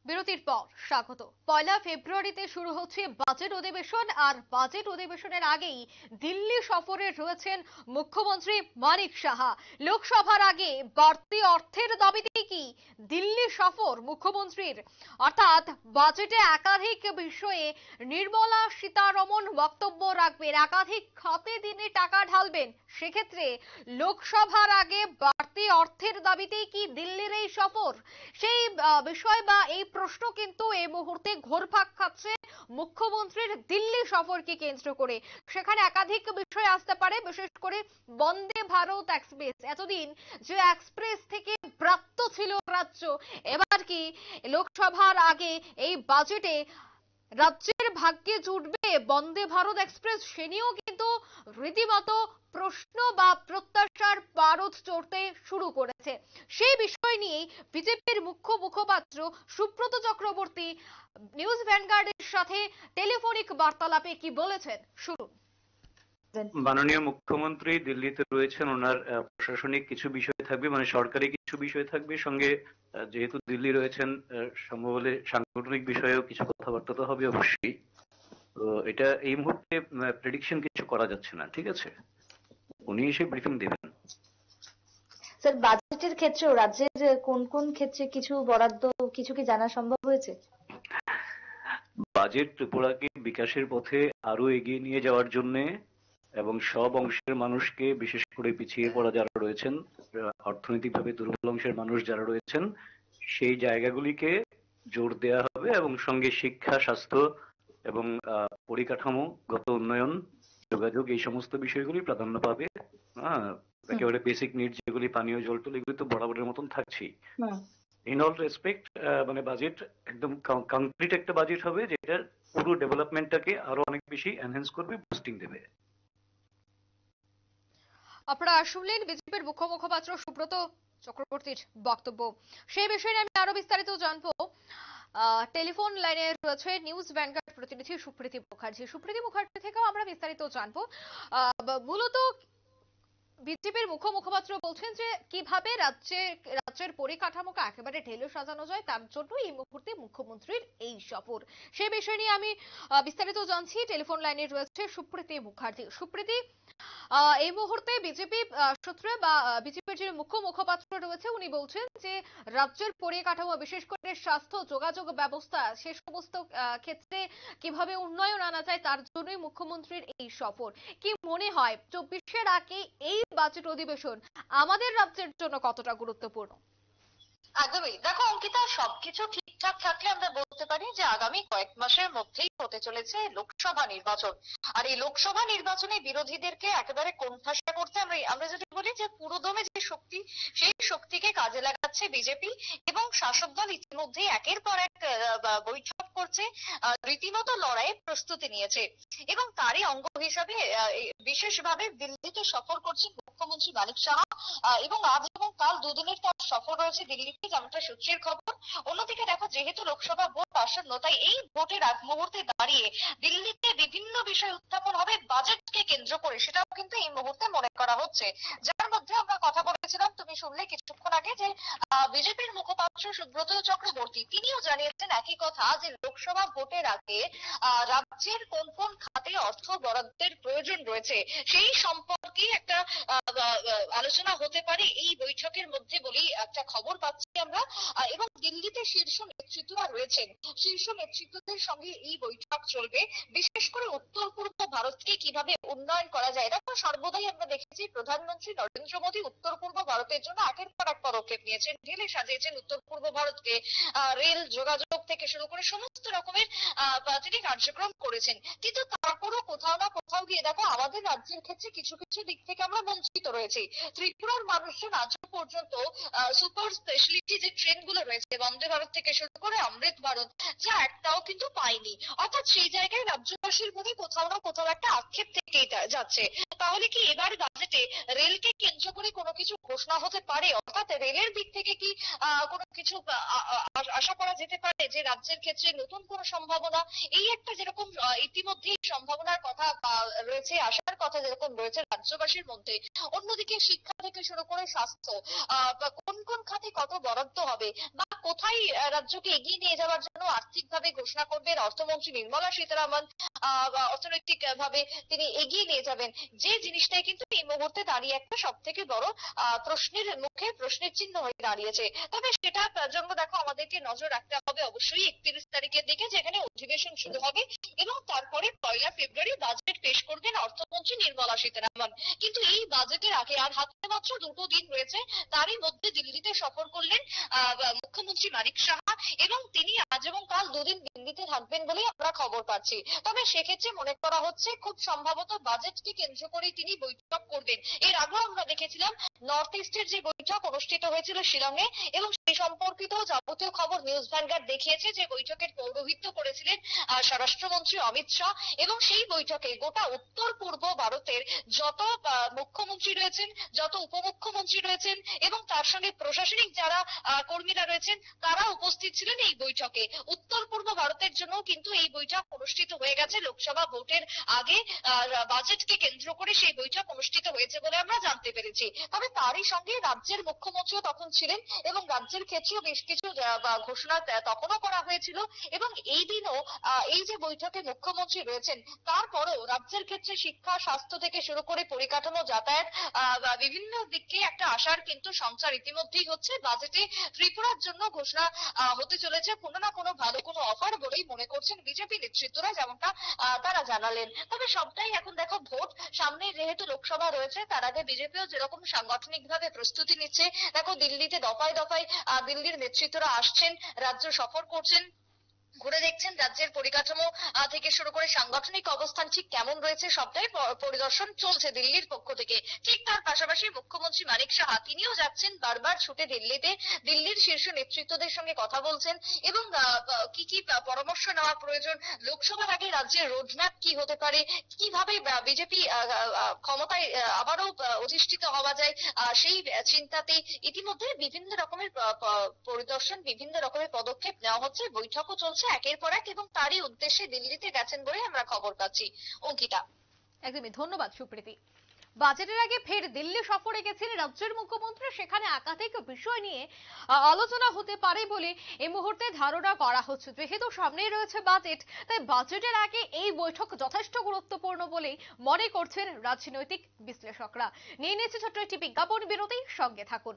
বিরতির পর স্বাগত। পয়লা ফেব্রুয়ারিতে শুরু হচ্ছে বাজেট অধিবেশন, আর বাজেট অধিবেশনের আগেই দিল্লি সফরে রয়েছেন মুখ্যমন্ত্রী মানিক সাহা। লোকসভার আগে বাড়তি অর্থের দাবিতে কি দিল্লি সফর মুখ্যমন্ত্রীর? অর্থাৎ বাজেটে একাধিক বিষয়ে নির্মলা সীতারমণ বক্তব্য রাখবেন, একাধিক খাতে তিনি টাকা ঢালবেন। সেক্ষেত্রে লোকসভার আগে বাড়তি অর্থের দাবিতেই কি দিল্লির এই সফর? সেই বিষয় বা এই প্রশ্ন কিন্তু এই মুহূর্তে ঘুরপাক খাচ্ছে মুখ্যমন্ত্রীর দিল্লি সফরকে কেন্দ্র করে। সেখানে একাধিক বিষয় আসতে পারে, বিশেষ করে বন্দে ভারত এক্সপ্রেস। এতদিন যে এক্সপ্রেস থেকে প্রাপ্ত ছিল রাজ্য, এবার কি লোকসভার আগে এই বাজেটে রাজ্যের ভাগ্যে জুটবে বন্দে ভারত এক্সপ্রেস? সে নিয়েও কিন্তু রীতিমতো প্রশ্ন বা প্রত্যাশার পারদ চড়তে শুরু করেছে। সেই বিষয় নিয়ে বিজেপির মুখ্য মুখপাত্র সুব্রত চক্রবর্তী নিউজ ভ্যানগার্ডের সাথে টেলিফোনিক বার্তালাপে কি বলেছেন শুনুন। মাননীয় মুখ্যমন্ত্রী দিল্লিতে রয়েছেন, ওনার প্রশাসনিক কিছু বিষয় থাকবে, মানে সরকারি কিছু বিষয় থাকবে, সঙ্গে যেহেতু দিল্লি রয়েছেন সম্ভব হলে সাংগঠনিক বিষয়েও কিছু কথাবার্তা তো হবে অবশ্যই। তো এটা এই মুহূর্তে প্রেডিকশন কিছু করা যাচ্ছে না, ঠিক আছে? উনি এসে ব্রিফিং দেবেন। স্যার, বাজেটের ক্ষেত্রেও রাজ্যের কোন কোন ক্ষেত্রে কিছু বরাদ্দ কিছু কি জানা সম্ভব হয়েছে? বাজেট ত্রিপুরাকে বিকাশের পথে আরো এগিয়ে নিয়ে যাওয়ার জন্য এবং সব অংশের মানুষকে, বিশেষ করে পিছিয়ে পড়া যারা রয়েছেন, অর্থনৈতিকভাবে দুর্বল অংশের মানুষ যারা রয়েছেন, সেই জায়গাগুলিকে জোর দেওয়া হবে এবং সঙ্গে শিক্ষা, স্বাস্থ্য এবং পরিকাঠামোগত উন্নয়ন, যোগাযোগ, এই সমস্ত বিষয়গুলি প্রাধান্য পাবে। একেবারে বেসিক নিডস যেগুলি, পানীয় জল টল, এগুলি তো বরাবরের মতন থাকছেই। ইন অল রেসপেক্ট মানে বাজেট একদম কংক্রিট একটা বাজেট হবে, যেটা পুরো ডেভেলপমেন্টটাকে আরো অনেক বেশি এনহ্যান্স করবে, বুস্টিং দেবে। আপনারা শুনলেন বিজেপির মুখ্য মুখপাত্র সুব্রত চক্রবর্তীর বক্তব্য। সেই বিষয়ে আমি আরো বিস্তারিত জানবো। টেলিফোন লাইনে রয়েছে নিউজ ভ্যানগার্ড প্রতিনিধি সুপ্রীতি মুখার্জি। সুপ্রীতি মুখার্জি থেকেও আমরা বিস্তারিত জানবো। মূলত বিজেপির মুখ্য মুখপাত্র বলছেন যে কিভাবে রাজ্যের পরিকাঠামোকে একেবারে ঢেলে সাজানো যায়, তার জন্য এই মুহূর্তে মুখ্যমন্ত্রীর এই সফর। সেই বিষয় নিয়ে আমি বিস্তারিত জানছি। টেলিফোন লাইনে রয়েছে সুপ্রীতি মুখার্জি। সুপ্রীতি, এই মুহূর্তে বিজেপি সূত্রে বা বিজেপির যে মুখ্য মুখপাত্র রয়েছে, উনি বলছেন যে রাজ্যের পরিকাঠামো, বিশেষ করে স্বাস্থ্য, যোগাযোগ ব্যবস্থা, সে সমস্ত ক্ষেত্রে কিভাবে উন্নয়ন আনা যায়, তার জন্যই মুখ্যমন্ত্রীর এই সফর। কি মনে হয় 24-এর আগে এই বাজেট অধিবেশন আমাদের রাজ্যের জন্য কতটা গুরুত্বপূর্ণ? একদমই। দেখো অঙ্কিতা, সবকিছু ঠিকঠাক থাকলে আমরা বলতে পারি যে আগামী কয়েক মাসের মধ্যেই হতে চলেছে লোকসভা নির্বাচন। আর এই লোকসভা নির্বাচনে বিরোধীদেরকে একেবারে কোণঠাসা করতে আমরা যদি বলি যে পুরোদমে যে শক্তি, সেই শক্তিকে কাজে লাগাচ্ছে বিজেপি, এবং শাসক দল ইতিমধ্যেই একের পর এক বৈঠক করছে, রীতিমতো লড়াইয়ের প্রস্তুতি নিয়েছে। এবং তারই অঙ্গ হিসাবে বিশেষভাবে দিল্লিতে সফর করছেন মুখ্যমন্ত্রী মানিক সাহা, এবং আজ এবং কাল দুদিনের তার সফর রয়েছে দিল্লিতে, যেমনটা সূত্রের খবর। অন্যদিকে দেখো, যেহেতু লোকসভা ভোট আসন্ন, তাই এই ভোটের আগ মুহূর্তে দাঁড়িয়ে দিল্লিতে বিভিন্ন বিষয় উত্থাপন হবে বাজেটকে কেন্দ্র করে, সেটাও কিন্তু এই মুহূর্তে মনে করা হচ্ছে। যার মধ্যে আমরা কথা বলেছিলাম, তুমি শুনলে কিছুক্ষণ আগে, যে বিজেপির মুখপাত্র সুব্রত চক্রবর্তী তিনিও জানিয়েছেন একই কথা, যে লোকসভা ভোটের আগে রাজ্যের কোন কোন খাতে অর্থ বরাদ্দের প্রয়োজন রয়েছে সেই সম্পর্কে একটা আলোচনা হতে পারে এই বৈঠকের মধ্যে বলেই একটা খবর পাচ্ছি আমরা। এবং দিল্লিতে শীর্ষ নেতৃত্বরা রয়েছেন, শীর্ষ নেতৃত্বদের সঙ্গে এই বৈঠক চলবে। বিশেষ করে উত্তর পূর্ব ভারতকে কিভাবে উন্নয়ন করা যায়। দেখো, সর্বদাই আমরা দেখেছি প্রধানমন্ত্রী নরেন্দ্র মোদী উত্তর পূর্ব ভারতের জন্য একের পর এক পদক্ষেপ নিয়েছেন, ঢেলে সাজিয়েছেন উত্তর পূর্ব ভারতকে। রেল যোগাযোগ থেকে শুরু করে সমস্ত রকমের তিনি কার্যক্রম করেছেন। কিন্তু তারপরও কোথাও না কোথাও গিয়ে দেখো, আমাদের রাজ্যের ক্ষেত্রে কিছু কিছু দিক থেকে আমরা বঞ্চিত রয়েছি। ত্রিপুরার মানুষজন আজ পর্যন্ত সুপার স্পেশালিটি যে ট্রেন গুলো রয়েছে, বন্দে ভারত থেকে শুরু করে অমৃত ভারত, যা একটাও কিন্তু পাইনি। অর্থাৎ সেই জায়গায় রাজ্যবাসীর মধ্যে কোথাও না কোথাও একটা আক্ষেপ থেকেই যাচ্ছে। তাহলে কি এবার বাজেটে রেলকে কেন্দ্র করে কোনো কিছু ঘোষণা হতে পারে? অর্থাৎ রেলের দিক থেকে কি কোনো কিছু আশা করা যেতে পারে যে রাজ্যের ক্ষেত্রে নতুন কোনো সম্ভাবনা, এই একটা যেরকম ইতিমধ্যেই সম্ভাবনার কথা রয়েছে, আশার কথা যেরকম রয়েছে রাজ্যবাসীর মধ্যে, অন্যদিকে শিক্ষা থেকে শুরু করে স্বাস্থ্য, কোন কোন খাতে কত বরাদ্দ হবে বা কোথায় রাজ্যকে এগিয়ে নিয়ে যাওয়ার জন্য আর্থিকভাবে ঘোষণা করবেন অর্থমন্ত্রী নির্মলা সীতারামন, অর্থনৈতিক ভাবে তিনি এগিয়ে নিয়ে যাবেন, যে জিনিসটাই কিন্তু এই মুহূর্তে দাঁড়িয়ে একটা সব থেকে বড় প্রশ্নের মুখে, প্রশ্নের চিহ্ন হয়ে দাঁড়িয়েছে। তবে সেটার জন্য দেখো আমাদেরকে নজর রাখতে হবে অবশ্যই 31 তারিখের দিকে, যেখানে অধিবেশন শুরু হবে এবং তারপরে 1 ফেব্রুয়ারি বাজেট পেশ করবেন অর্থমন্ত্রী নির্মলা সীতারামন। কিন্তু এই বাজেটের আগে আর হাতে মাত্র 2 দিন রয়েছে, তারই মধ্যে দিল্লিতে সফর করলেন মুখ্যমন্ত্রী মানিক সাহা, এবং তিনি আজ এবং কাল 2 দিন দিল্লিতে থাকবেন বলে আমরা খবর পাচ্ছি। তবে সেক্ষেত্রে মনে করা হচ্ছে খুব সম্ভবত বাজেটকে কেন্দ্র করে তিনি বৈঠক করবেন। এর আগেও আমরা দেখেছিলাম নর্থ ইস্টের যে বৈঠক অনুষ্ঠিত হয়েছিল শিলংয়ে, এবং সেই সম্পর্কিত যাবতীয় খবর নিউজ ভ্যানগার্ড দেখিয়েছে যে বৈঠকের পৌরোহিত্য করেছিলেন স্বরাষ্ট্রমন্ত্রী অমিত শাহ, এবং সেই বৈঠকে গোটা উত্তর পূর্ব ভারতের যত মুখ্যমন্ত্রী রয়েছেন, যত উপমুখ্যমন্ত্রী রয়েছেন এবং তার সঙ্গে প্রশাসনিক যারা কর্মীরা রয়েছেন তারা উপস্থিত ছিলেন এই বৈঠকে। উত্তর পূর্ব ভারতের জন্য কিন্তু এই বৈঠক অনুষ্ঠিত হয়ে গেছে। লোকসভা ভোটের আগে বাজেটকে কেন্দ্র করে সেই বৈঠক অনুষ্ঠিত হয়েছে বলে আমরা জানতে পেরেছি। তবে তারই সঙ্গে রাজ্যের মুখ্যমন্ত্রীও তখন ছিলেন এবং রাজ্যের ক্ষেত্রেও বেশ কিছু ঘোষণা তখনও করা হয়েছিল, এবং এই দিনও এই যে বৈঠকে মুখ্যমন্ত্রী রয়েছেন তারপরও রাজ্যের ক্ষেত্রে শিক্ষা, স্বাস্থ্য থেকে শুরু করে পরিকাঠামো, যাতায়াত, বিভিন্ন দিকে একটা আশার কিন্তু সঞ্চার ইতিমধ্যেই হচ্ছে। বাজেটে ত্রিপুরার জন্য ঘোষণা হতে চলেছে কোনো না কোনো ভালো কোনো অফার বলেই মনে করছেন বিজেপি নেতৃত্বরা, যেমনটা তারা জানালেন। তবে সবটাই এখন দেখো ভোট সামনে, যেহেতু লোকসভা রয়েছে, তার আগে বিজেপিও যেরকম সাংগঠনিকভাবে প্রস্তুতি নিচ্ছে, দেখো দিল্লিতে দফায় দফায় দিল্লির নেতৃত্বরা আসছেন, রাজ্য সফর করছেন, ঘুরে দেখছেন রাজ্যের পরিকাঠামো থেকে শুরু করে সাংগঠনিক অবস্থান ঠিক কেমন রয়েছে, সবটাই পরিদর্শন চলছে দিল্লির পক্ষ থেকে। ঠিক তার পাশাপাশি মুখ্যমন্ত্রী মানিক সাহা তিনিও যাচ্ছেন বারবার ছুটে দিল্লিতে, দিল্লির শীর্ষ নেতৃত্বদের সঙ্গে কথা বলছেন এবং কি কি পরামর্শ নেওয়া প্রয়োজন, লোকসভার আগে রাজ্যের রোডম্যাপ কি হতে পারে, কিভাবে বিজেপি ক্ষমতায় আবারও অধিষ্ঠিত হওয়া যায়, সেই চিন্তাতেই ইতিমধ্যে বিভিন্ন রকমের পরিদর্শন, বিভিন্ন রকমের পদক্ষেপ নেওয়া হচ্ছে, বৈঠকও চলছে একের পর এক, এবং তারই উদ্দেশ্যে দিল্লিতে গেছেন বলে আমরা খবর পাচ্ছি। অঙ্কিতা। একদমই ধন্যবাদ সুপ্রীতি। বাজেটের আগে ফের দিল্লি সফরে গেছেন রাজ্যের মুখ্যমন্ত্রী, সেখানে একাধিক বিষয় নিয়ে আলোচনা হতে পারে বলে এই মুহূর্তে ধারণা করা হচ্ছে। যেহেতু সামনেই রয়েছে বাজেট, তাই বাজেটের আগে এই বৈঠক যথেষ্ট গুরুত্বপূর্ণ বলেই মনে করছেন রাজনৈতিক বিশ্লেষকরা। নিয়ে নিচ্ছে ছোট্ট একটি বিজ্ঞাপন বিরতি, সঙ্গে থাকুন।